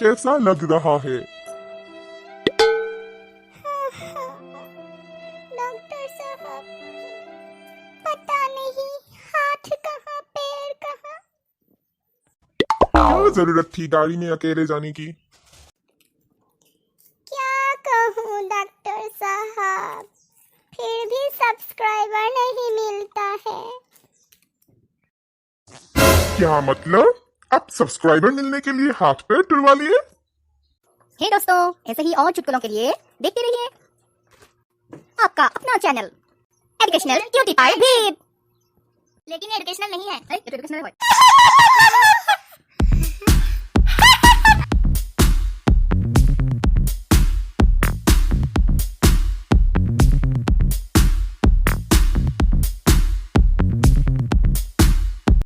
कैसा लग रहा है? डॉक्टर साहब, पता नहीं हाथ कहाँ पैर कहाँ। क्या जरूरत थी गाड़ी में अकेले जाने की? क्या कहूँ डॉक्टर साहब, फिर भी सब्सक्राइबर नहीं मिलता है। क्या मतलब? अब सब्सक्राइबर मिलने के लिए हाथ पैर तुड़वा लिए? हे दोस्तों, ऐसे ही और चुटकुलों के लिए देखते रहिए आपका अपना चैनल एजुकेशनल क्यूटी पाई भी। लेकिन एजुकेशनल नहीं है। एजुकेशनल है।